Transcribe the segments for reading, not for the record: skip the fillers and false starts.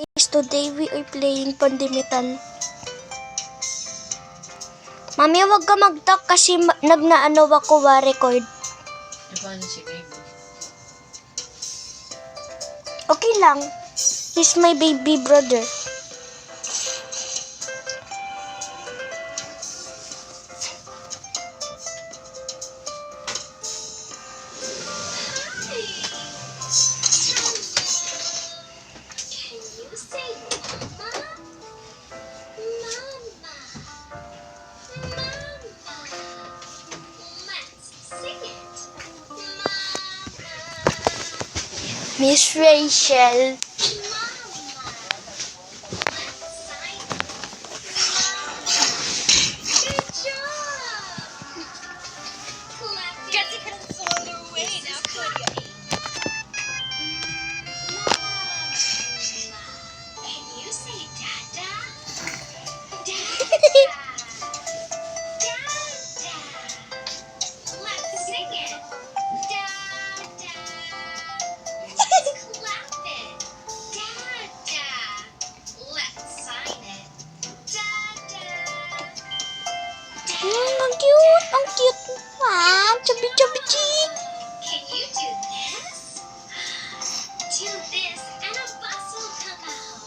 Guys, today we are playing Pandemital. Mami, wag ka mag-talk kasi nagnaano ako record. Paano si baby? Okay lang. He's my baby brother. Miss Rachel. Ang cute! Ang cute! Wow! Chubby-chubby cheek! Can you do this? Do this and a bus will come out.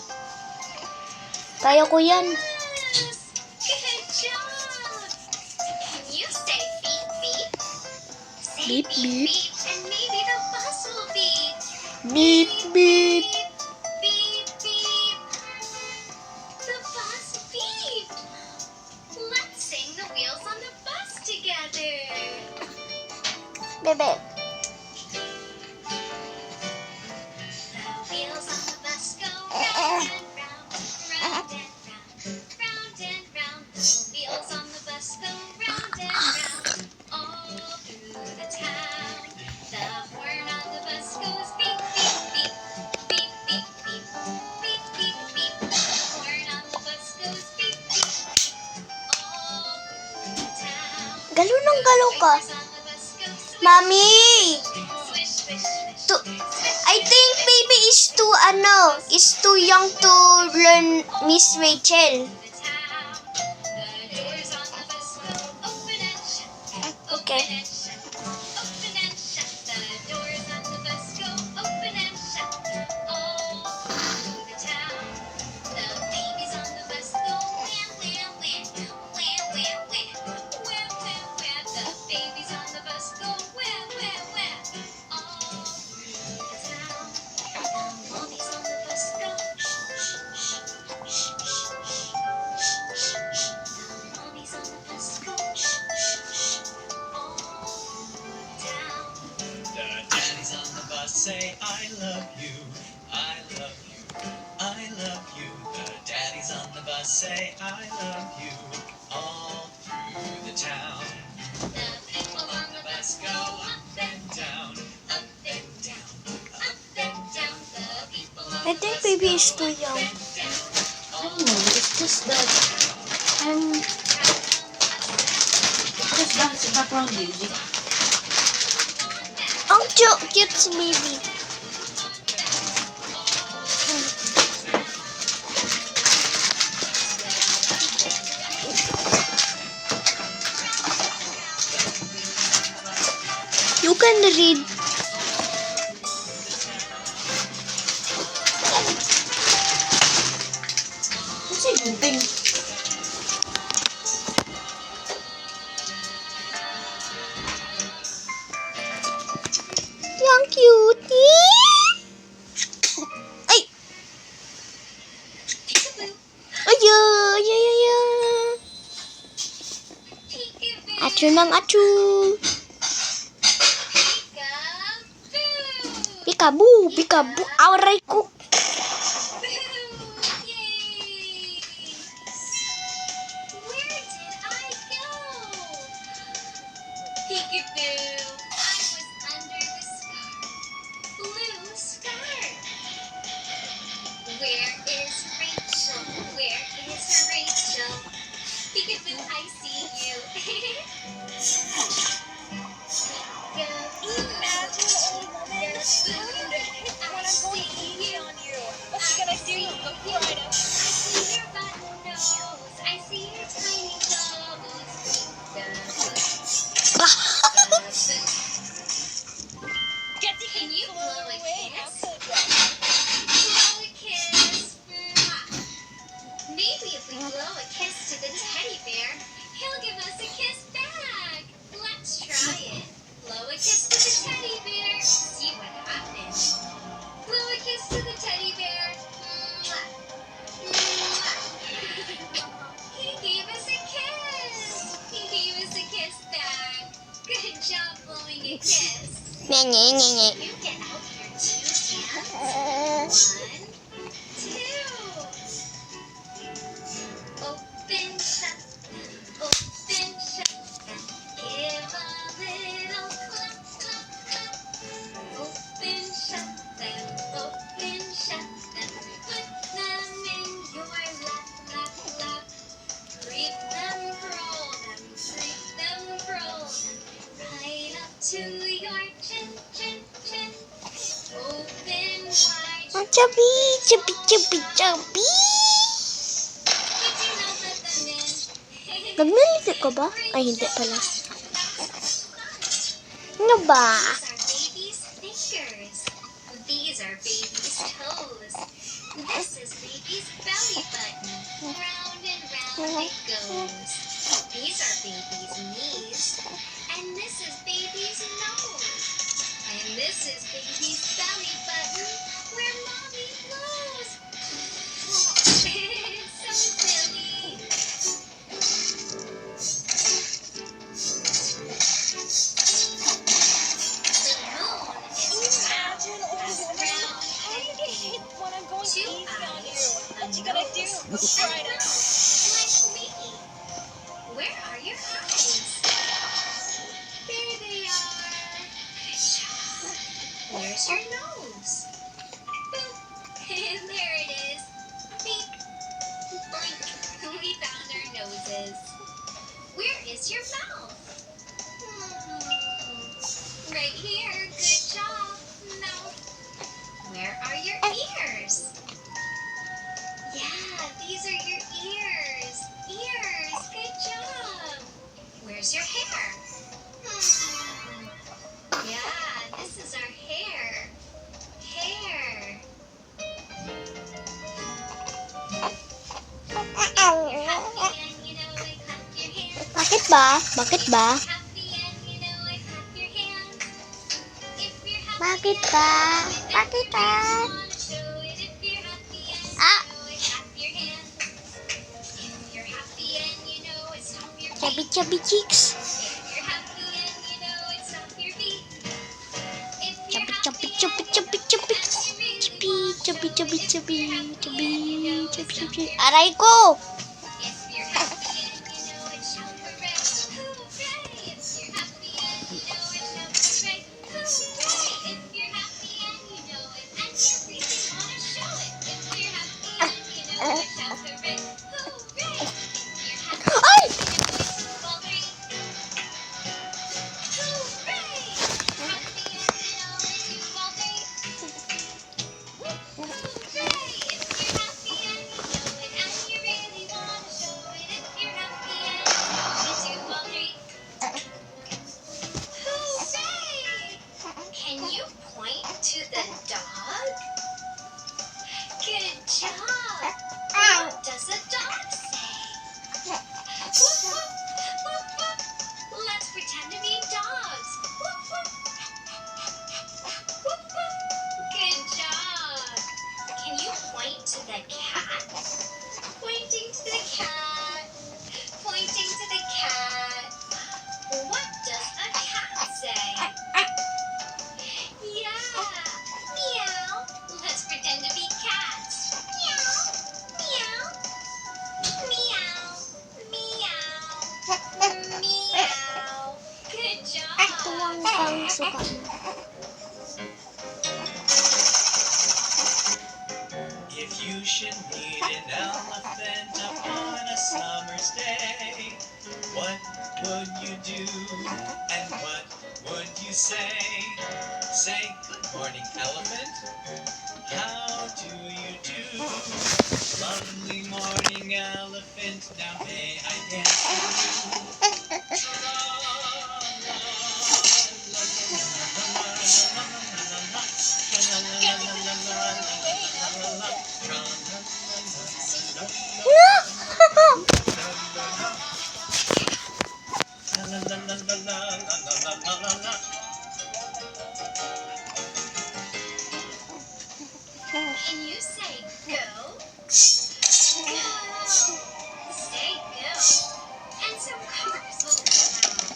Kaya ko yan. Yes! Good job! Can you say beep beep? Say Beep, beep. beep and maybe the bus will beep. Beep, beep. Beep beep. The bus beeped. Let's sing the wheels on the bus together. Bebe. The wheels on the bus go round and round, round and round, round and round. The wheels on the bus go round and round, all through the town. The horn on the bus goes beep, beep, beep, beep, beep, beep, beep, beep, beep. The horn on the bus goes beep, beep, all through the town. Galo ng galo ka. Wipers on the bus go swish, Mami! swish, swish, swish, To, swish. I think baby is too young to learn Miss Rachel. Okay. Say I love you, I love you, I love you. The daddies on the bus say I love you all through the town. The people on the bus go up and down, up and down, up and down. The people on I the think bus baby go is too up young. and down, I don't know, it's just that that's background music. Ang cute si baby. You can read. Kasi gunting. Yang cutie. Ay! Ayo, ya ya ya. Acu nang acu. Pikabu, pikabu. Aray ko. Peekaboo, I was under the blue scarf. Where is Rachel? Where is Rachel? Peekaboo, I see you. Peekaboo, I see you. Nye, nye, nye. You get out your two hands. 1, 2. Open, shut, open, shut. Give a little clap, clap, clap. Open, shut them, open, shut them. Put them in your lap, lap, lap. Creep them, crawl them, creep them, crawl them. Right up to your chin, chin, chin. Open wide. Oh, chubby, chubby, chubby, chubby. Did you know that the men Naglalito ka ba? Ay, hindi pala. Ano ba? These are baby's fingers. These are baby's toes. This is baby's belly button. Round and round it goes. These are baby's knees. And this is baby's nose. And this is baby's belly button where mommy blows. It's so silly. The moon is round, has round head, When I'm going two easy on you. eyes, a What you gonna do? nose, Try and it a out. mouth like me. Where are your eyes? There they are. Good job. Where's your nose? Boop. There it is. Beep. Boink. We found our noses. Where is your mouth? Right here. Good job. Mouth. Where are your ears? Yeah, these are your ears. Ears. Good job. Where's your hair? Yeah, this is our hair. Hair. You're happy and you know it, clap your hands. Bakit ba? Bakit ba? Happy and you know it, clap your hands. If you're happy Bakit and ba? you know it, and Bakit you ba? really wanna show it. If you're happy and you Ah! know it, clap your hands. If you're happy and you know it, stomp your Chubby, feet. chubby cheeks. If you're happy and you know it, stomp your feet. If you're Chubby, happy chubby, and chubby, you chubby, know it, and you chubby. really Chubby, wanna chubby, show it. chubby, If you're happy chubby, and you know chubby, it, chubby, stomp chubby. your Aray ko! If you're happy and you know it, shout hooray! Hooray! If you're happy and you know it, shout hooray! Hooray! If you're happy and you know it, and you really wanna show it. If you're happy and you know it, shout hooray! Hooray! If you're happy Ay! and you know it, 2, all 3. Hooray! Happy and you know it, 2, all 3. Hooray! If you're happy and you know it, and you really wanna show it. If you're happy and you know it, 2, all 3. Hooray! Can you point to the dog? Good job! What does a dog say? Woof, woof, woof, woof. Let's pretend to be dogs. Woof, woof. Woof, woof. Good job! Can you point to the cat? Pointing to the cat. Pointing to the cat. What does a cat say? Yeah. Meow. Let's pretend to be cats. Meow. Meow. Meow. Meow. Meow. Good Tuwang job. pang suka. If you should meet an elephant upon a summer's day, what would you do and what would you say? Say, good morning, elephant. How do you do? Lovely morning, elephant. Now may I dance with you? Can you say go? Go. Say go. And some cars will come out.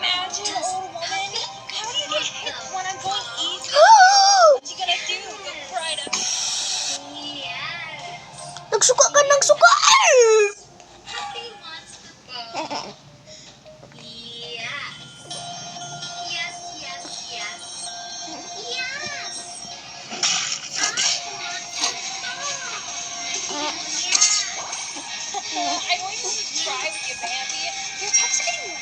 imagine, old woman? How do you get hit when I'm going easy? What's he gonna do? Go cry to... Yes. Nagsuka ka ng suka. Puppy wants the bone. Yes. Yes, yes, yes. Yes. I want the bone. Yes. I want to try with you, Bambi. Your texts are getting...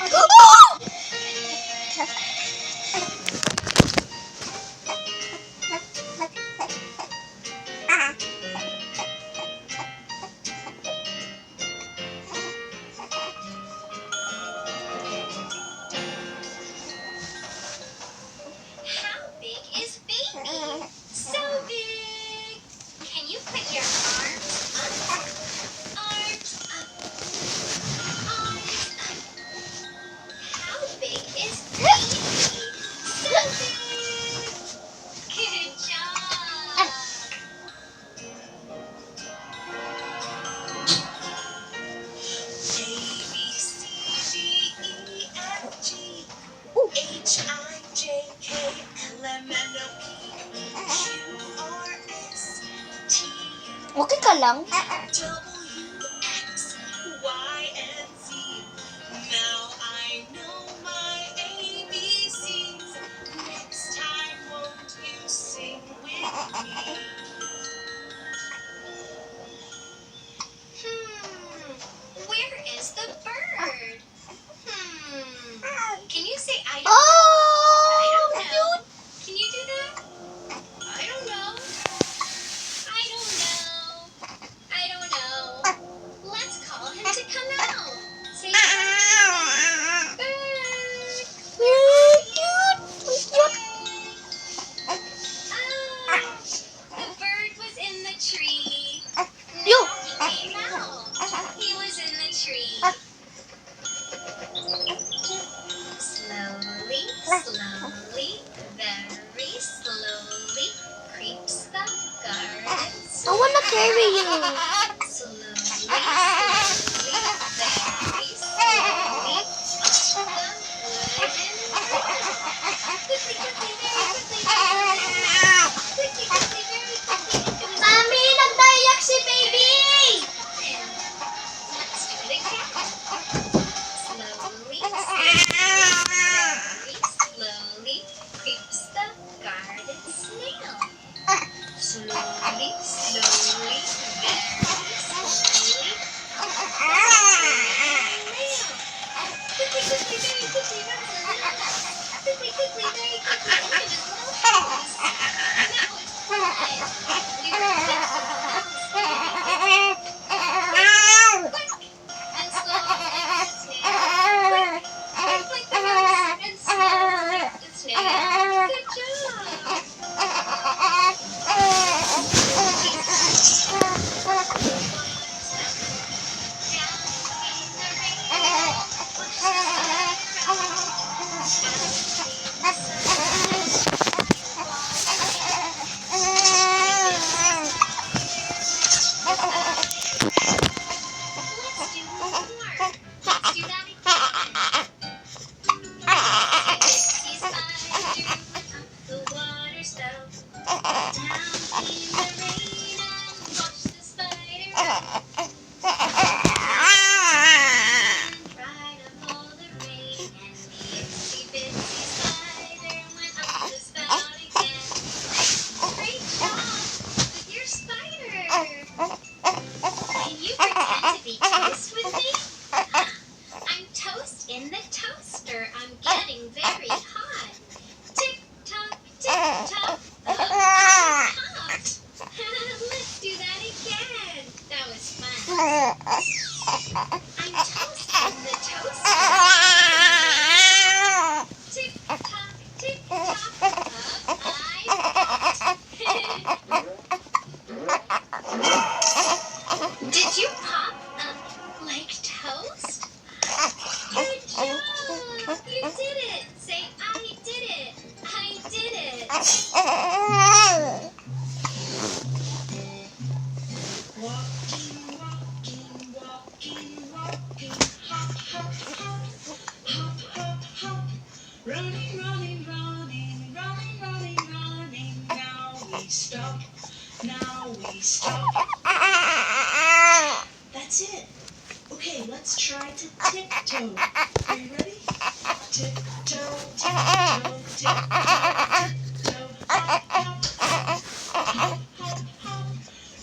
How big is baby? So big. Can you put your arms up? Arms up. Arms up. How big is baby? So big. Good job. A B C D E F G H I J K L M N O P Q R S T U Okay ka lang? W X Y and Z. Now I know my ABCs. Next time, won't you sing with me? Where is the bird? Can you say I don't know? I don't know. Can you do that? I don't know. I don't know. I don't know. Let's call him to come out. Say bird. Oh, the bird was in the tree. Yo. Now he came out. He was in the tree. Slowly, slowly, very slowly creeps the garden. I wanna carry you. Slowly, slowly, very slowly up the wooden bridge. Quickly, quickly, very quickly, very quickly. Quickly, quickly, very quickly. Into his Mami, nagdayak si baby. Let's do it again. Slowly, very slowly creeps the garden snail. Slowly, slowly, very slowly up the garden snail. Quickly, quickly, very quickly, run to the left. Quickly, quickly, very quickly, into his little house. Now it's fun. We were just in the house. Quick and slow like the snail. Quick like the mouse and slow like the snail. Good job. Let's do more. Let's do that again. Itsy spider went up the water spout. Down came the rain and washed the spider out. Cried up all the rain, and the itsy bitsy spider went up the spout again. Great job with your spider. Can you pretend to be toast with me? I'm toast in the toaster. I'm getting very hot. Tick tock, I'm hot. Let's do that again. That was fun. I'm toast in the toaster. Tick tock, up I Did you pop up like toast? Good job! You did it! Say, I did it! I did it! Walking, walking, walking, walking, hop, hop, hop, hop, hop, hop. Running, running, running, running, running, running. Now we stop. Now we stop. That's it. Okay, let's try to tiptoe. Are you ready? Tiptoe, tiptoe, tiptoe, tiptoe. Hop, hop, hop, hop, hop, hop.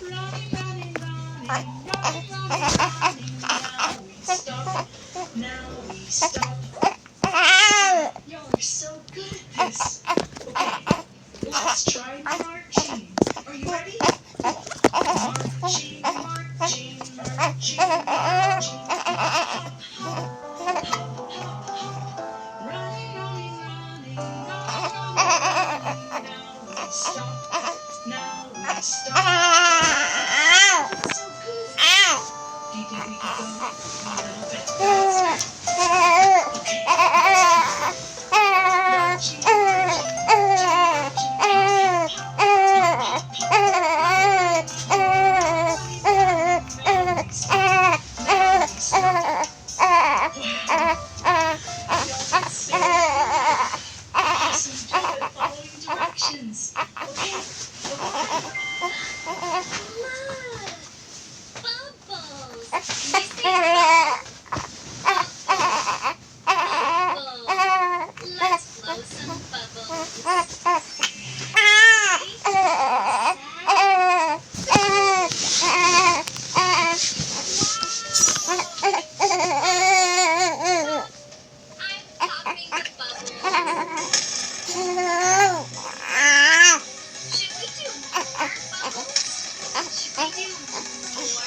Running, running, running, running, running, running. Now we stop. Now we stop. Y'all are so good at this. Okay, let's try marching. Are you ready? Marching, marching, marching, marching. Hop, hop, hop, hop, hop. Running, running, running, running, running, running. Now we stop. Now we stop. So good. Do you think we could go a little bit faster? Okay. Marching, marching, marching, awesome job at following directions. Okay, Bubbles. Missing bubbles. Bubbles. Let's blow some bubbles. I'm popping the bubbles. Should we do more bubbles? Should we do more? Should we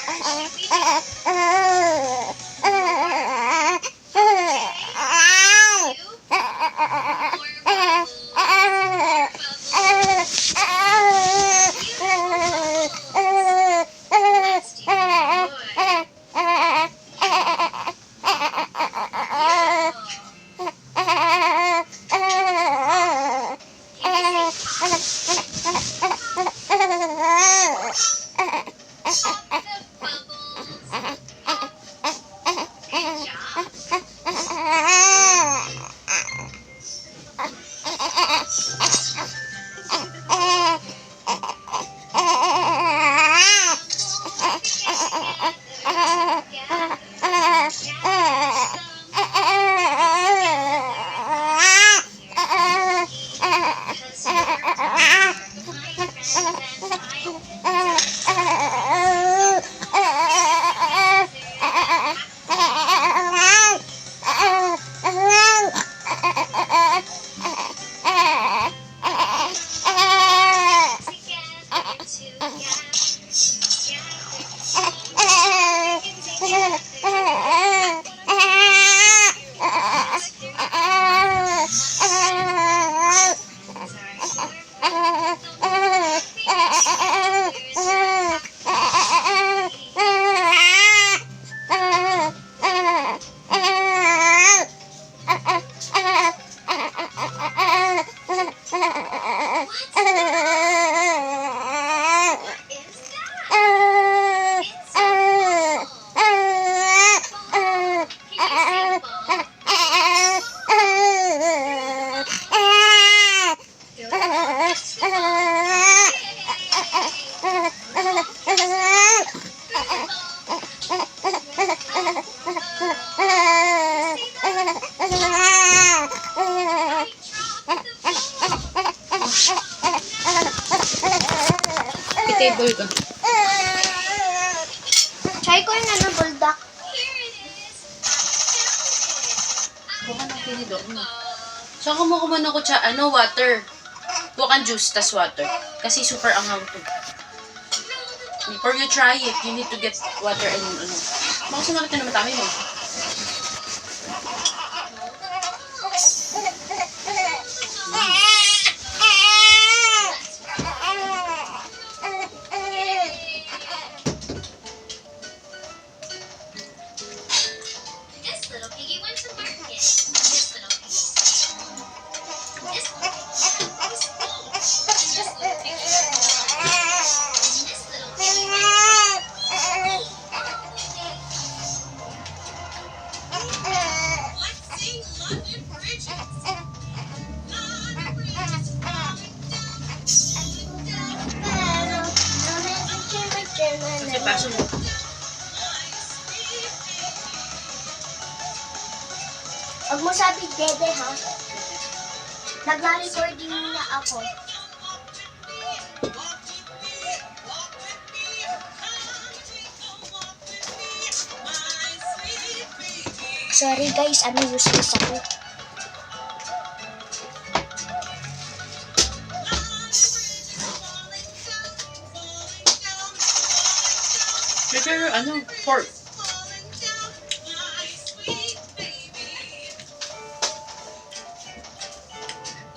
Table ka. Try ko yung bulldog. Bukan ang tinidor mo. Saan mo kuman ako water. Bukan juice, tas water. Kasi super anghang to. Before you try it, you need to get water and Baka sumakit na naman tayo mo. This little piggy went to market. This little piggy. This little piggy. This little piggy. This little piggy. paso mo. Huwag mo sabi dede ha. Nagla-recording na ako. Sorry guys, useless ako. Prepare pork.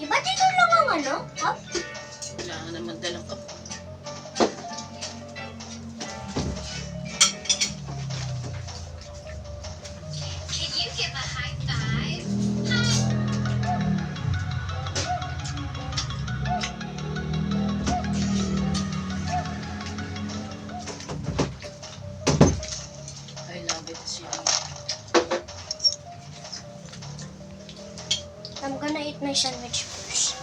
Iba dito lang ang hop? Wala nga naman dalang cup. Can you give a high five? I love it, sweetie. I'm gonna eat my sandwich first.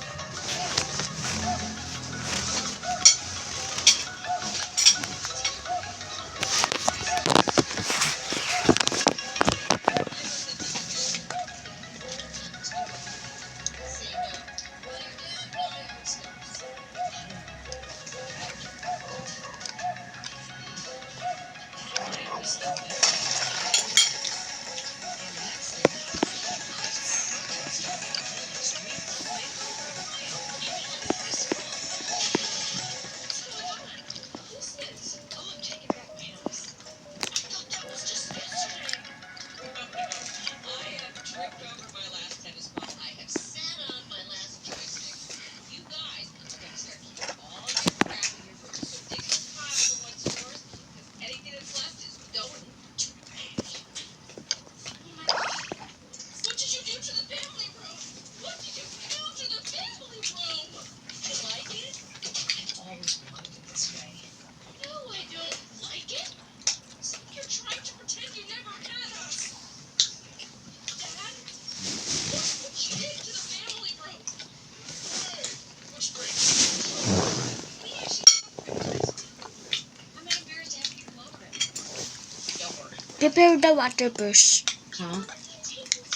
Prepare the water first. Huh?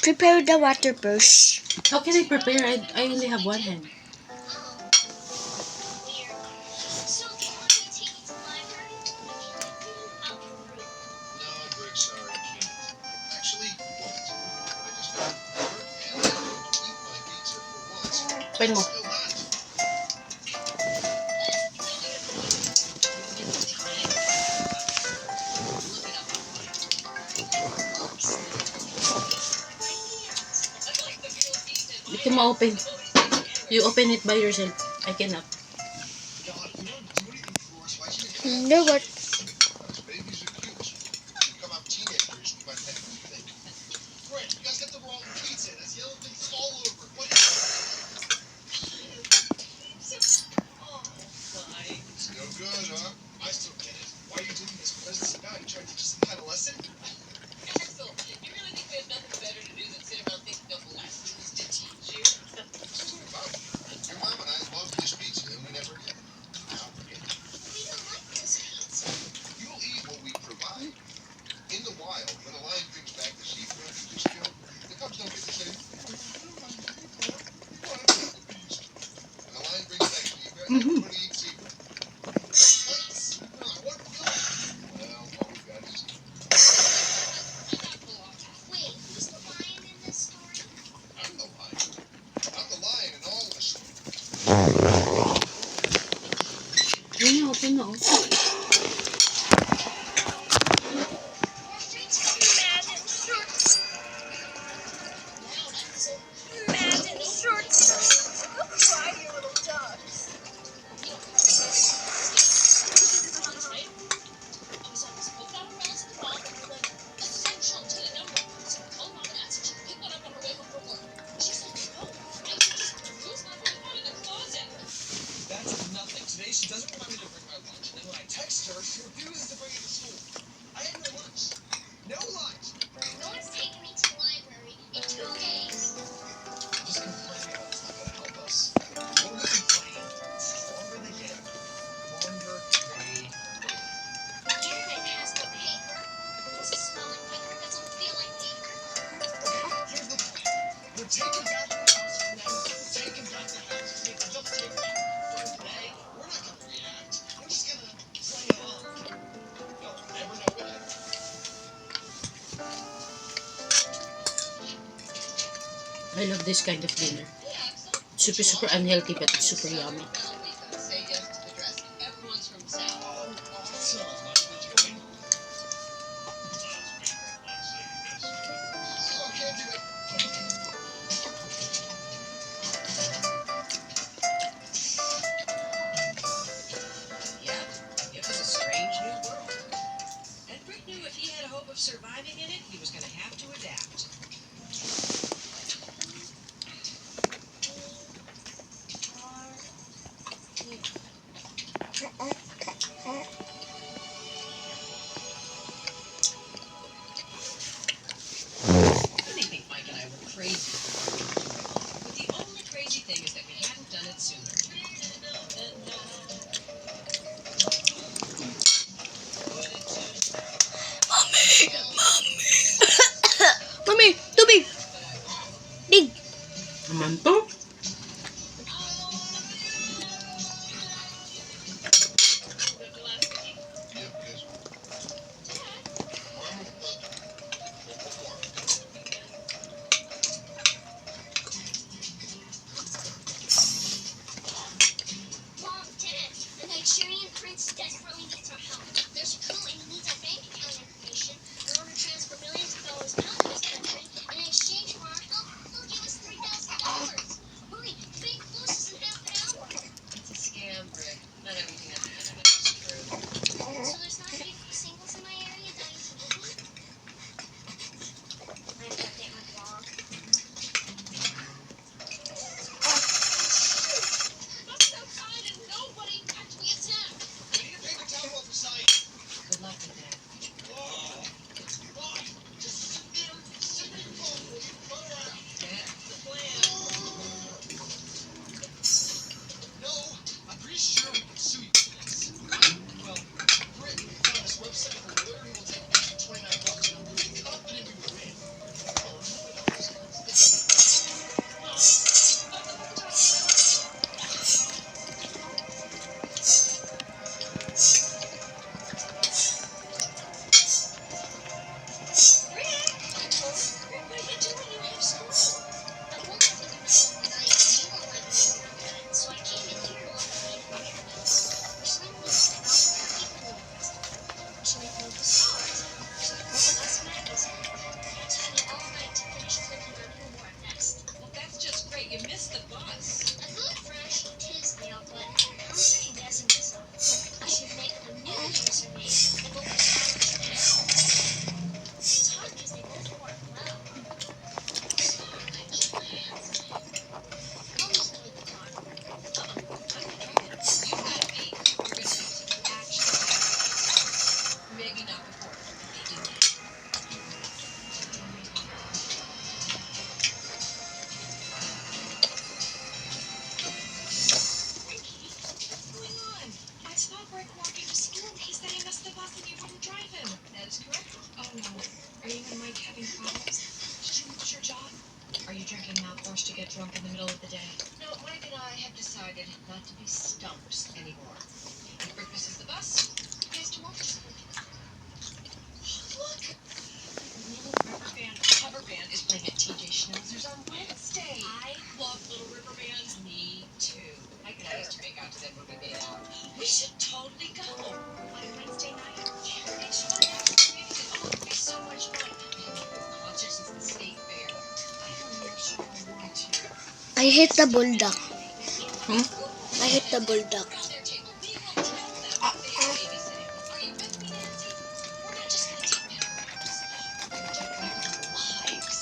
Prepare the water first. How can I prepare? I only have one hand. So, do you want me to take you to the library? I'll be rude. No, Greg, sorry, I can't. Actually, you won't. I just got bored and I don't eat my pizza for once. Pen mo. Still not. Ito ma-open. You open it by yourself. I cannot. God, you don't do anything for us. Why should we No, what? Because babies are cute. When you become out teenagers, we might have to think. Greg, you guys got the wrong pizza. There's yellow things all over it. What is it? It's no good, huh? I still get it. Why are you doing this? What is this about? You trying to teach us some kind of lesson? Axel, you really think we have nothing better to do than sit around thinking of lessons to teach you? This isn't about you. Your mom and I love this pizza and we never get it. Now forget it. We don't like this pizza. You'll eat what we provide. In the wild, when a lion brings back the sheep you just killed, the cubs don't get to say, when the lion brings back sheep, everybody eats zebra. What will? Well, all we've got is Wait, who's the lion in this story? I'm the lion. I'm the lion in all the stories. Yun yung open na, oh. I love this kind of dinner. Super unhealthy, but it's super yummy. Say yes to the dress. Everyone's from the South. So, what you doing? Oh, can't do it. Yeah, it was a strange new world. And Rick knew if he had a hope of surviving in it, he was going to have to adapt. I didn't think Mike and I were crazy. But the only crazy thing is that we hadn't done it sooner. Mami, tubig! Dig! Naman to? Yep, guys. Armor Thunder. Or Mom, Dad, the Nigerian prince desperately needs our help. There's a coup and he needs our bank account information in order to transfer millions of dollars out of his country. And in exchange for our help, he'll give us $3,000. Hurry, the bank closes in half an hour. It's a scam, Rick. Not everything on the internet is true. So there's not any singles in my area dying to live. I have to update my blog. That's outside and nobody actually attacked. we need a paper towel for science. Good luck with that. Whoa. Why? Just sit there, sit in your phone, will you? Run around. That's the plan. No, I'm pretty sure we can sue you for this. Well, Rick found this website where literally will take $29. I'm pretty confident we will win. Rick, what are you doing? You have school. I won't have to do it overnight, and you won't let me overnight. So I came in here to look at my environment. There's no news that people in the festival. So I moved the stars. So I moved Us magazine. It took me all night to finish clicking on who wore it next. Well, that's just great. You missed the bus. I thought Fresh Tisdale, but I'm second guessing myself. I should make a new username and go for stars now. It's hard because they both work well. I'll just play the card. I'm gonna try it. You got me. You're gonna have some action. Maybe not before. Maybe now. Ricky, what's going on? I saw Rick walking to school. He said he missed the bus and you wouldn't drive him. That is correct. Oh no. Are you and Mike having problems? Did you lose your job? Are you drinking mouthwash to get drunk in the middle of the day? No, Mike and I have decided not to be stumps anymore. If Rick misses the bus, he has to walk to school. Look! Little River Band cover band is playing at TJ Schnauzer's on Wednesday. I love Little River Band. Me too. Mike and I used to make out to them when we made out. We should totally go. On Wednesday night. Yeah, it's fun. Amazing. Oh, it'll be so much fun. Concert since the state fair. I'm not sure I want to. I hate the bulldog. Hmm? I hate the bulldog. Around their table, we will tell them that they are babysitting. Are you with me, Nancy? We're not just gonna take photographs. We're gonna take their lives.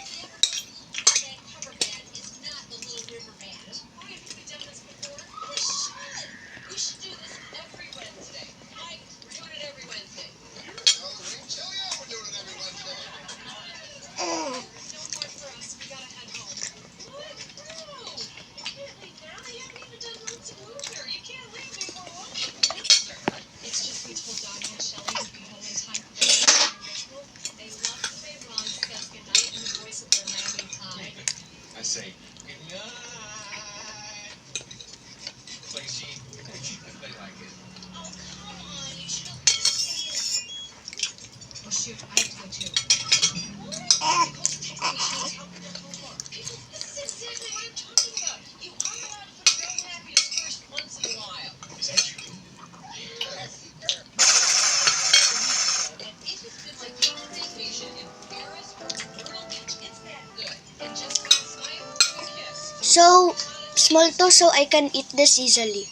That cover band is not the Little River Band. Why have we done this before? We should. We should do this every Wednesday. Mike, we're doing it every Wednesday. Well, the ring small to so I can eat this easily.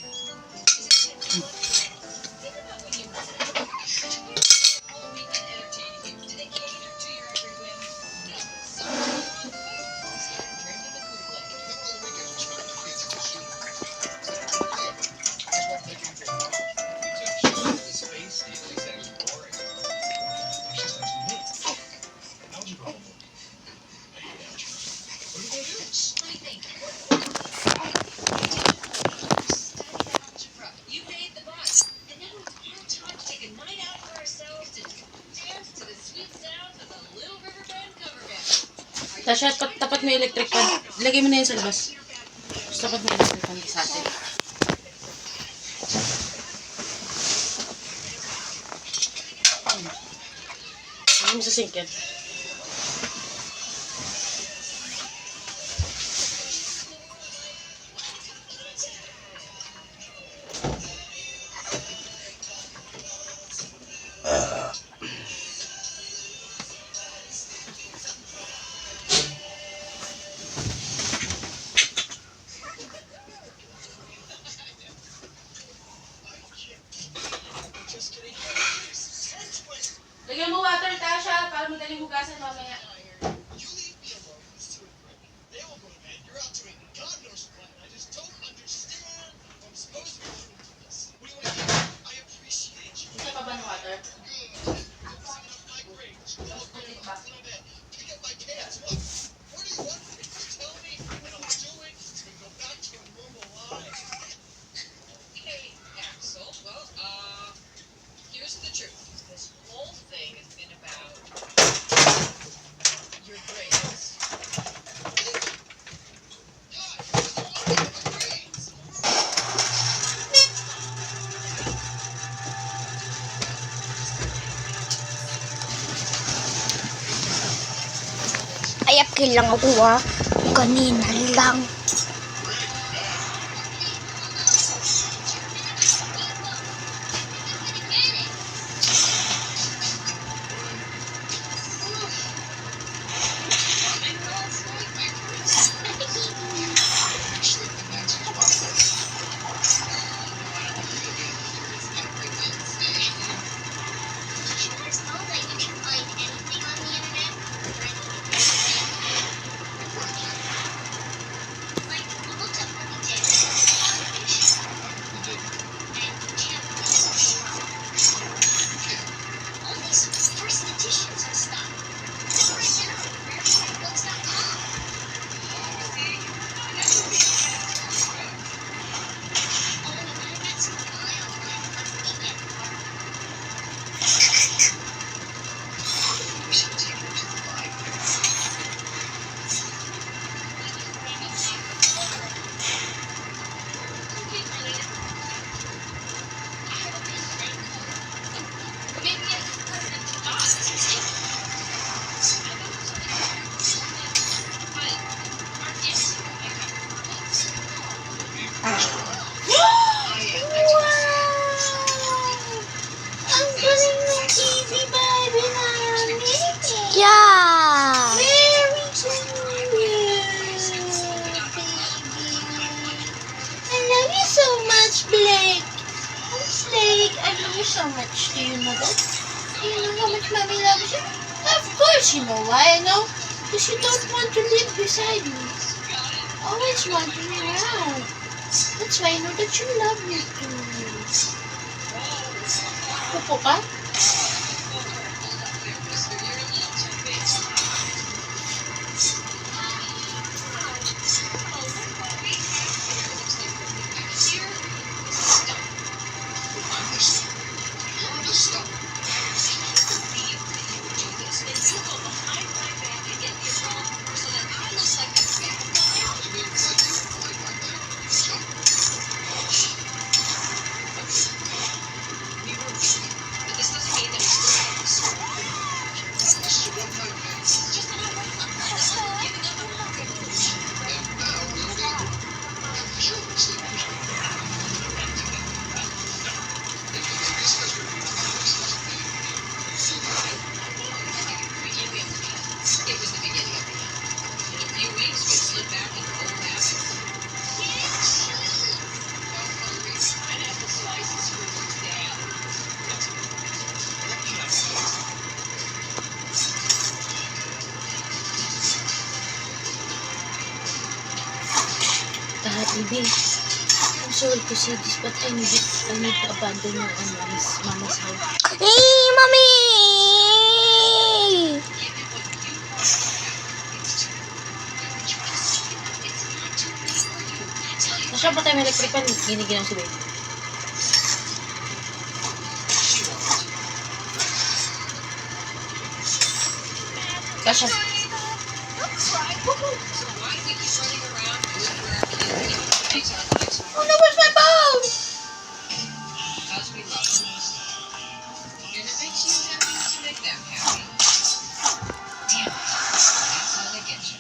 You made the bus, and now it's our time to take a night out for ourselves to dance to the sweet sounds of the Little River Band cover band. Tasha, tapat mo yung electric fan. Ilagay mo na yan sa labas. Tapat mo yung electric fan sa atin. Ilagay mo sa sink yan. Lagyan mo water, Tasha, para madaling hugasan mamaya. You leave me alone. It's 2 o'clock. They all go to bed. You're out doing God knows what. I just don't understand. I'm supposed to be doing this. What do you want to do? I appreciate you. Gusto pa ba ng water? Good. Focusing on my grades. All grades. Go to bed. Pick up my pants. What do you want from me? Just tell me what I'm doing to go back to a normal life. Hey, Axel. Well, here's the truth. This whole thing has been about your grades. God, what's wrong with my grades? Ay, apil lang ako kanina lang. Actually, the Nancy's mom. There's no way you can find anything on the internet like we looked up what we did and can't all these first editions and stuff. Look right now, rarebooks.com. Oh, and I got some guy online on the weekend. We should take her to the library. Ang galing ng TV, baby namin. Yeah. Very cute, baby. I love you so much, Blake. Blake, I love you so much. Do you know that? Do you know how much mommy loves you? Of course you know why I know. Because you don't want to live beside me. Always wandering around. That's why I know that you love me too. Pupo ka? Learn to stop. You mean like you like my back? Stop. baby. I'm sorry to say this, but I need to abandon your mama's house. Hey, mommy! Nasya pa tayo may electric pan, giniginaw si baby. Kasha. Oh no, where's my phone? Because we love them. And it makes you happy to make them happy. Damn it. That's how they get you.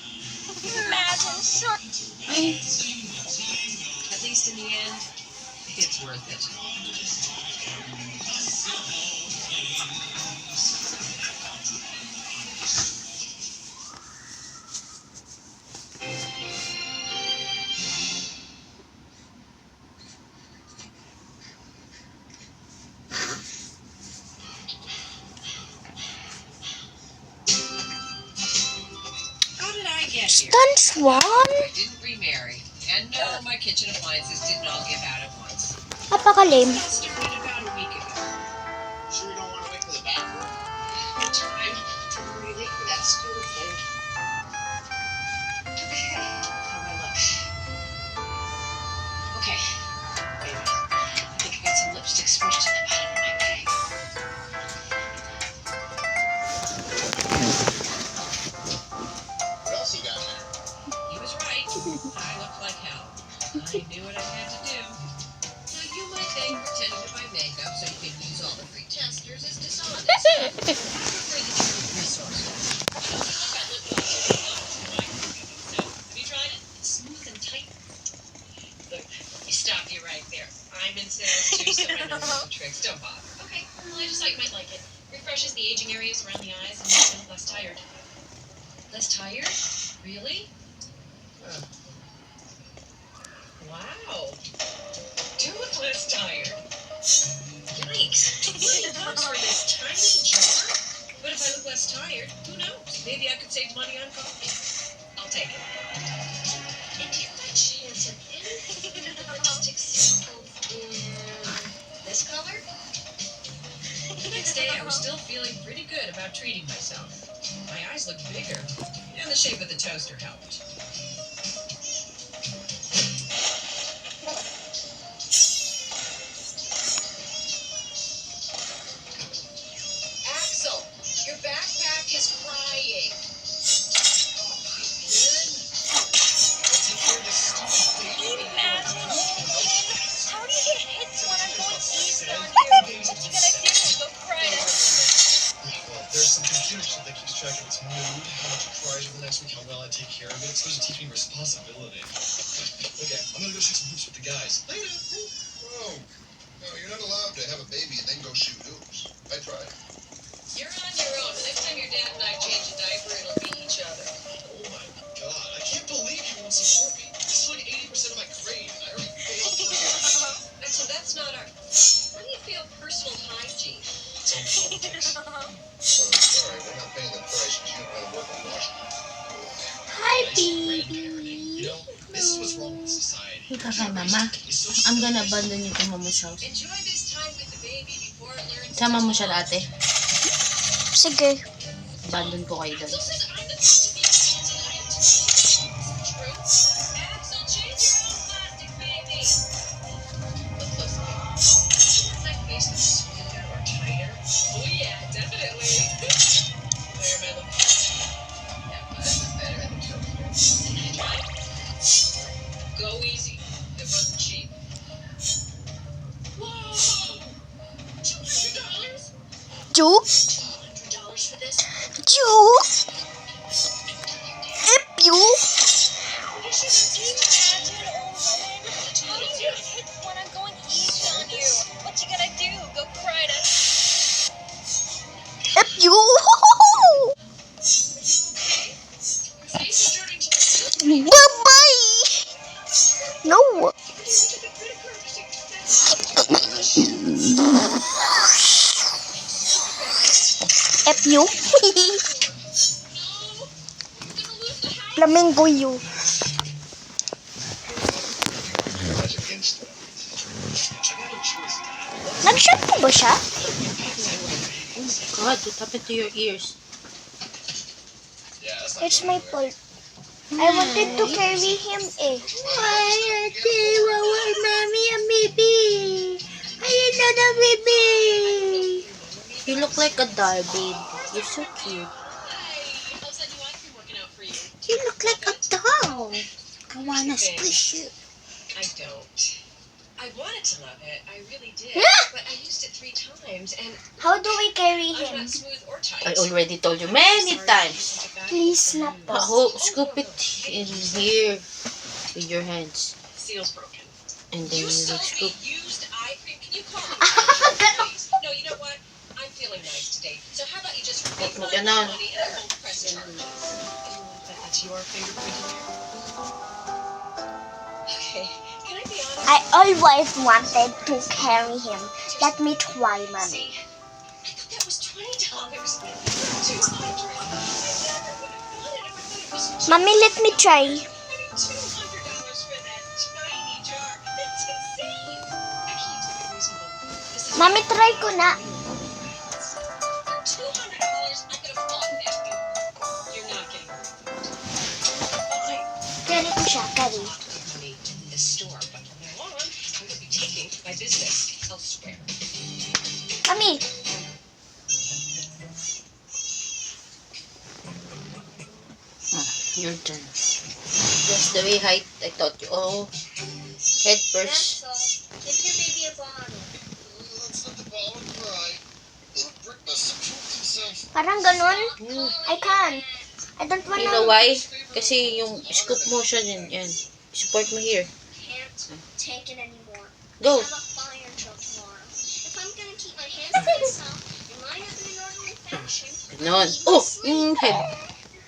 Ay, At least in the end, it's worth it. How did I get here? Done, Swan? I didn't remarry. And no, my kitchen appliances didn't all give out at once. Napakalim. That started about a week ago. Sure you don't want to wait for the bathroom? No time to worry late for that school thing. How my look? Okay. Wait a minute. I think I got some lipstick smudged in the bottom of my bag. What else you got there? He was right. I looked like hell. I knew what I had to do. Now you might think pretending to buy makeup so you can use all the free testers is dishonest. I prefer the true resourceful. So, have you tried it? It's smooth and tight. Look, you stop you right there. I'm in sales too, so I know the tricks. Don't bother. Okay, well, I just thought you might like it. Refreshes the aging areas around the eyes and makes you look less tired. Less tired? Really? Wow. Do look less tired. Yikes. $20 for this tiny jar? But if I look less tired, who knows? Maybe I could save money on coffee. I'll take it. And do you by chance have anything in the lipstick sample in this color? The next day, I was still feeling pretty good about treating myself. My eyes looked bigger, and the shape of the toaster helped. Axel, your backpack is crying. How do you get hits when I'm going easy on you? What you gonna do? Go cry to Well, there's some computer that keeps track of its mood, how much it cries over the next week, how well I take care of it. It's supposed to teach me responsibility. Okay, I'm gonna go shoot some hoops with the guys. Later. Whoa. No, you're not allowed to have a baby and then go shoot hoops. I tried. You're on your own. The next time your dad and I change a diaper, it'll be each other. Oh my god, I can't believe you won't support me. This is like 80% of my grade. I already failed for you. Axel, that's not our... How do you feel personal hygiene? It's all politics. Well, I'm sorry, we're not paying the price because you don't want to work in Washington. Hi, Nice grandparenting. baby. You know, this is what's wrong with society. Ika kay mama. It's so I'm gonna selfish. abandon you to mama's house. Enjoy this time with the baby before it learns Sama to mo siya talk. dati. Sige. Abandon ko kayo doon. Axel says I'm the first to be abandoned. I am to be. True. Axel, change your own plastic, baby. Look close, baby. Does my face look smoother or tighter? Oh yeah, definitely. Where am I looking? Yeah, but I look better in the toaster. Try it. Go easy. It wasn't cheap. Whoa! $200? Juke? $200 for this? Juke? If you... What is she gonna do? Imagine, old woman. How do you get hit when I'm going easy on you? What you gonna do? Go cry to... If you... Your face is turning to a Bye-bye! No. If you... Flamingo you. Nag-shampoo ba siya? God, what happened to your ears? Yeah, that's not It's going my anywhere. fault. I wanted to carry him eh. Why, ate, wawal, mami, ang baby. Ayun na na, baby. You look like a doll, babe. You're so cute. Hi! How's that new eye cream working out for you? You look like a doll. I wanna squish you. I don't. I wanted to love it. I really did. Yeah. But I used it 3 times, and How do we carry I'm him? not smooth or tight. I already told you many times. Please not po. Scoop it in here with your hands. Seal's broken. And then You you will sold me scoop. used eye cream. Can you call me back, please? No, you know what? I'm feeling nice today. So how about you just refund my Ganon. money and I won't press charges? That's your fingerprint in there? Okay. Can I be honest? I always wanted to carry him. Let me try, mommy. See, I thought that was $20. $200. I never would have bought it if I thought it was Mommy, let me try. $200 for that tiny jar. That's insane. Actually, it's very reasonable. This is Mommy, try ko na. $200. I could have bought that. You're not getting it. Okay. Carry ko siya, carry. Money in the store, but from now on, I'm going to be taking my business elsewhere. Mommy, Your turn. Just the way I taught you. Oh, head first. all. Give your baby a bottle. Let's let the ball cry. Little brick must have pooped himself. parang ganun. Hmm. I can't. I don't You know wanna. why? Kasi yung scoop motion yan. Support mo here. Can't take it anymore. Go. I have a fire drill tomorrow. If I'm gonna keep my hands to myself and line up in an orderly fashion, Ganon. Oh, yung head.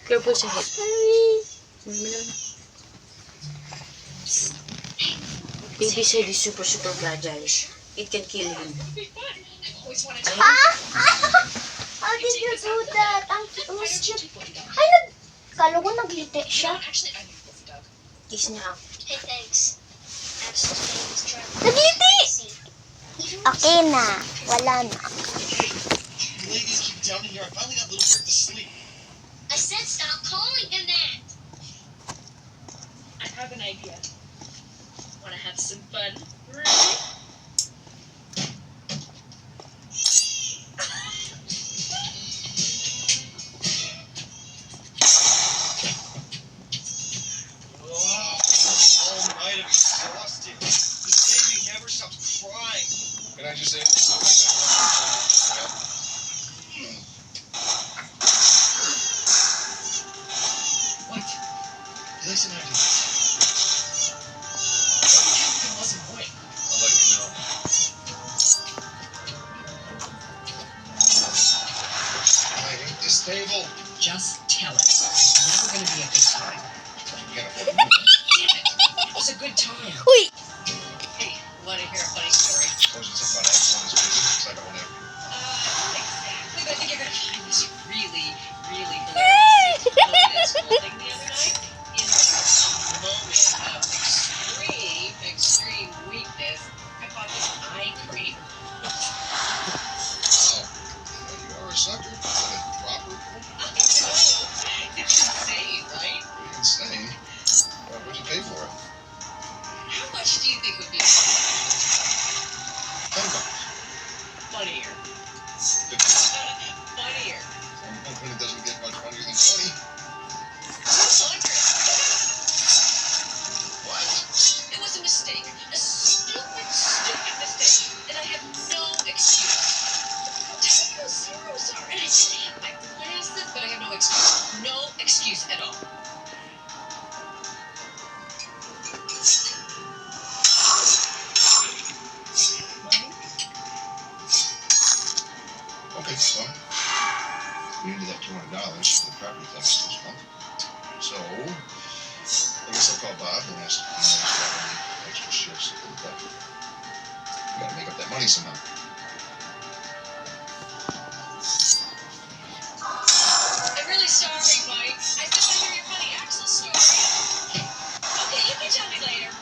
Careful sa head. Baby's head is super fragile. It can kill him. Be fun. I've always wanted to. Ah! How did you do that? Ang Why don't you cute. take one, Doug? Ay, kala ko naglite siya. Actually, I need one, Doug. Kiss niya ako. hey, thanks. Abstinence driving me Nagiti! crazy. Okay na. Wala na. You ladies keep down in here. I finally got little Brick to sleep. I said stop calling him that. I have an idea. Want to have some fun? All night I'm exhausted. This baby never stops crying. Can I just say? What? Listen, I do this. Everything wasn't annoying. I'll let you know. I hate this table. Just tell it. It's never going to be a good time. You gotta put Damn it. It was a good time. Uy! Hey, want to hear a funny story? Suppose it's something about excellence, because like I won't have Exactly. But I think you're going to find this really, really hilarious. That school thing the other night? In a moment of extreme weakness, I bought this eye cream. Wow. Well, you are a sucker. But a proper It's insane, right? insane. Well, what'd you pay for it? How much do you think would be $10. funnier? Funnier. Some company doesn't get much funnier than 20. 200. What? It was a mistake. A stupid mistake. And I have no excuse. Zeros are. And I didn't have my glasses, but I have no excuse. No excuse at all. Okay, so we needed that $200 for the property tax this month. So I guess I'll call Bob and ask if he knows about any extra shifts that we've got. We gotta make up that money somehow. I'm really sorry, Mike. I still want to hear your funny Axel story. Okay, you can tell me later.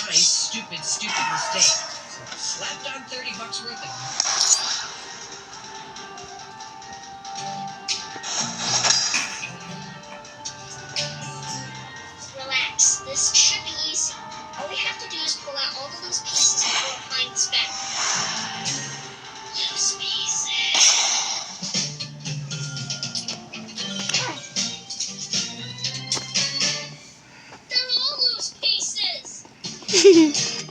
my stupid mistake. So I slapped on $30 worth of Relax. This should be easy. All we have to do is pull out all the loose pieces before applying the spec. Loose pieces. They're all loose pieces. It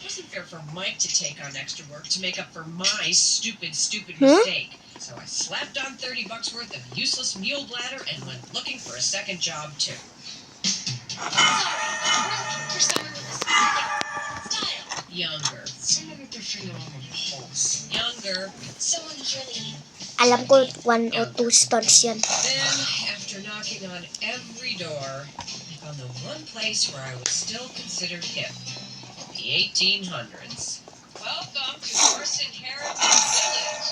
wasn't fair for Mike to take on extra work to make up for my stupid mistake. So I slapped on $30 worth of useless mule bladder and went looking for a second job too. Sorry, we're looking for someone with a specific style. Younger. Someone with their finger on the pulse. Younger. Someone who's really Alam ko 1 o 2 stones yan. Then, after knocking on every door, I found the one place where I was still considered hip. The 1800s. Welcome to Orson Heritage Village.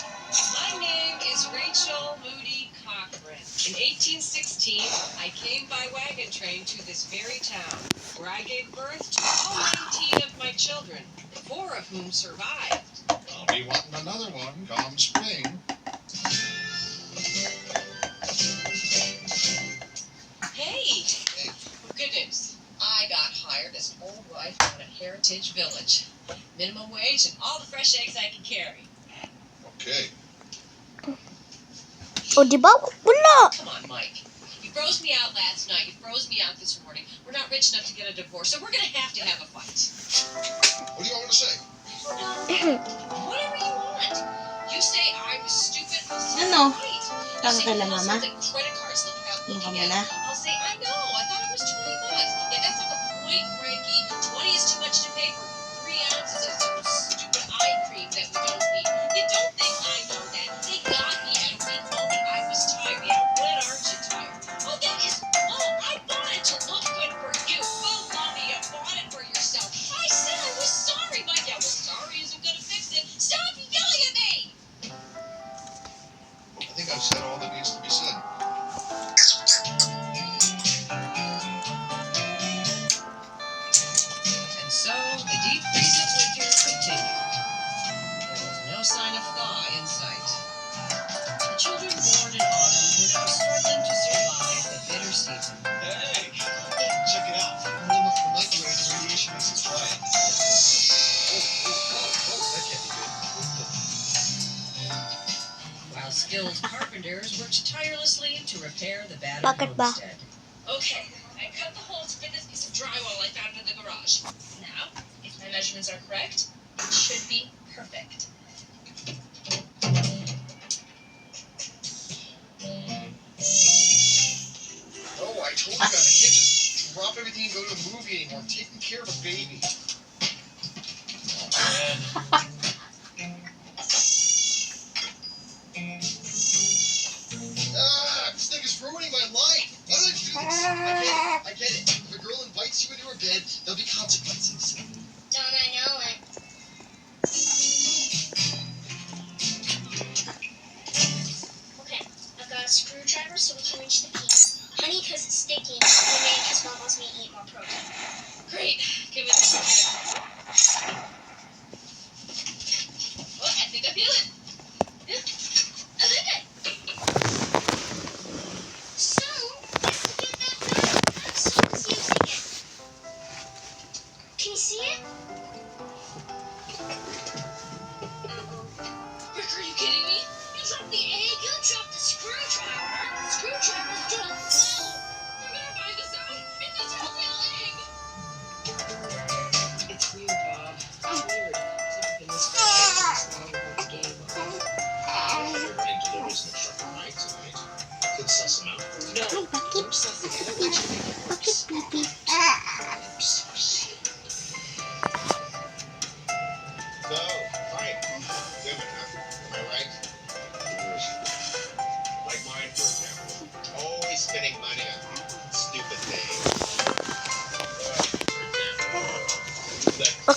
My name is Rachel Moody Cochran. In 1816, I came by wagon train to this very town, where I gave birth to all 19 of my children, 4 of whom survived. I'll be wanting another one come spring. Hey! Good news. I got hired as old wife down at Heritage Village. Minimum wage and all the fresh eggs I can carry. Okay. O, di ba? Wala. Come on, Mike. You froze me out last night. You froze me out this morning. We're not rich enough to get a divorce, so we're gonna have to have a fight. What do you want me to say? Whatever you want. You say I was stupid. I'll say Ano? I'm right. You Tawag say ka you lang, lost Mama. something credit cards without Ano ka looking at muna? it. I'll say I know. I thought it was $20. Yeah, that's not the point, Frankie. 20 is too much to pay for 3 ounces of some stupid eye cream that we don't need. You don't think I know that? They got me at a week moment. I was tired. Yeah, when aren't you tired? Oh, that is. Oh, I bought it to look good for you. Oh, mommy, you bought it for yourself. I said I was sorry, Mike. Yeah, well, sorry isn't gonna fix it. Stop yelling at me. I think I've said all that needs to be said. And so the deep freeze of winter continued. There was no sign of thaw in sight. The children born in autumn were now struggling to survive the bitter season. Hey, check it out. Warm up the microwave and radiation makes it dry. That can't be good. While skilled carpenters worked tirelessly to repair the battered Bakit ba? homestead. Okay, I cut the hole to fit this piece of drywall I found in the garage. Now, if my measurements are correct, it should be perfect. Oh, I told you guys, I can't just drop everything and go to the movie anymore. I'm taking care of a baby. Oh, man. This thing is ruining my life. Why did I do this? I get it. If a girl invites you into her bed, there'll be consequences. Don't I know it? Okay, I've got a screwdriver so we can reach the piece. Honey, because it's sticky. And mayonnaise because Mom wants me to eat more protein. Great, give it a try. Oh, I think I feel it. Yeah, I think it. So, let's get that knife. So let's use it. Can you see it? Rick, are you kidding me? You dropped the egg. You dropped the screwdriver. The screwdriver's doing well. I'm gonna find this out. It's a real egg. It's weird, Bob. It's weird. It's never been this quiet since the game. You're running deliveries in the truck all night tonight. Could suss them out. No, Ay, bakit? don't suss it. I don't want you to make Bakit, baby? No, right. Women, huh? Am I right? Like mine, for example. Always spending money on stupid things. For example,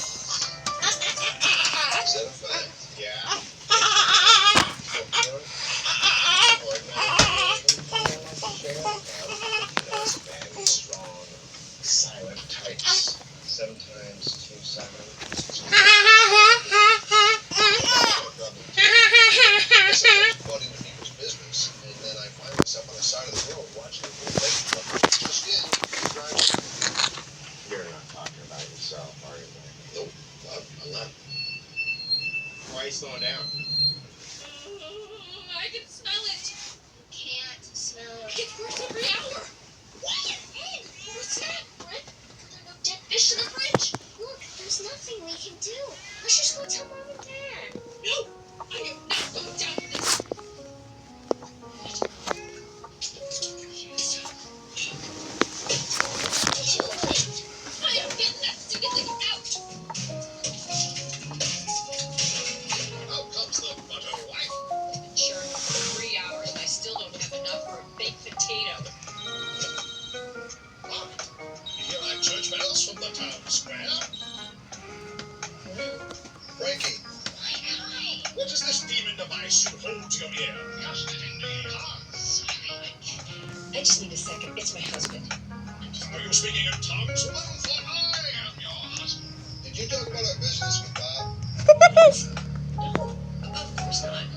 so fun. Yeah. Very strong. sometimes too silent. Caught into people's business, and then I find myself on the side of the road watching a whole lady just in, driving. You're not talking about yourself, are you? Nope, I'm not. Why are you slowing down? I can smell it. Can't smell It it. gets worse every hour. What? Hey, what's that, Brett? Are there no dead fish in the fridge? Look, there's nothing we can do. Let's just go tell Mom and Dad. No, I am not going down for this. I am getting that stupid thing out. Out comes the butter wife. I've been churning for 3 hours and I still don't have enough for a baked potato. Mom, you hear our church bells from the town square? Frankie, Hi. what does this demon device you hold to your ear? Just in the Sorry. I just need a second. It's my husband. Are you speaking in tongues, woman? For I am your husband. Did you talk about our business with Bob? No, of course not.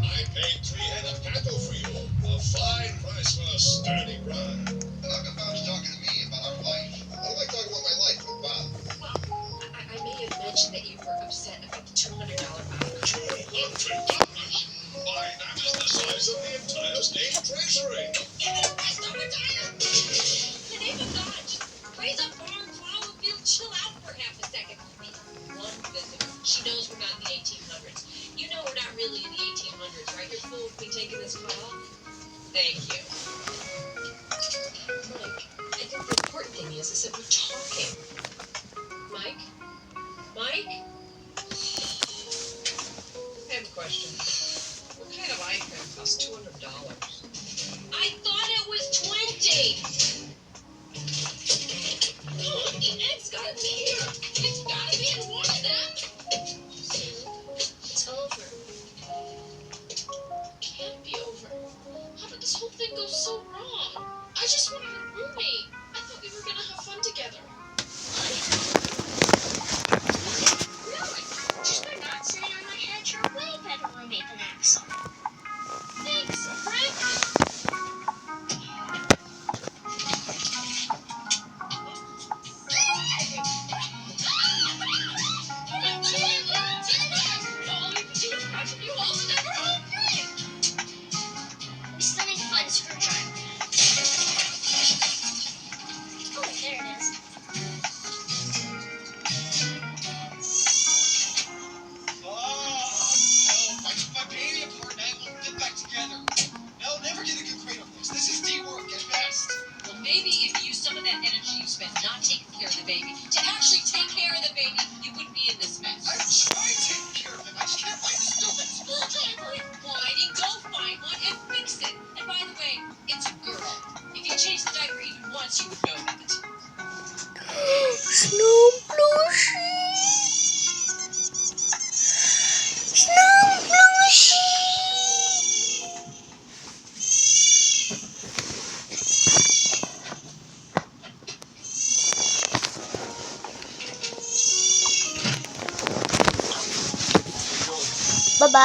I paid 3 head of cattle for you. A fine price for a sturdy run. And how come Bob's talking to me about our life? Why do I talk about my life with Bob? Well, I may have mentioned that you were upset about the $200 voucher. $200? Why, that is the size of the entire state treasury. Give it a rest on the tire. In the name of God, just raise a barn, plow a field, chill out for half a second. One visitor. She knows we're not in the 1800s. You know we're not really in the 1800s, right? You're cool with me taking this call? Thank you. Mike, I think the important thing is that we're talking. Mike? Mike? I have a question. What kind of iPhone costs $200? I thought it was 20. Oh, the egg's gotta be here. It's gotta be in one of them. It's over. Can't be over. How did this whole thing go so wrong? I just wanted a roommate. I thought we were gonna have fun together. Really? Just by not sitting on my head, you're way better roommate than Axel. Thanks, Frank. We still need to find a screwdriver. Oh, there it is. No, I took my baby apart and I won't get back together. No, never get a good grade on this. This is teamwork at best. Well, maybe if you use some of that energy you spent not taking care of the baby to actually take care of the baby, you wouldn't be in this mess. I'm trying to take care of him. I just can't find the stupid screwdriver. Whining, go find one and fix it. And by the way, it's a girl. If you change the diaper even once, you would know that. Snow plushie. Snow plushie. Bye-bye.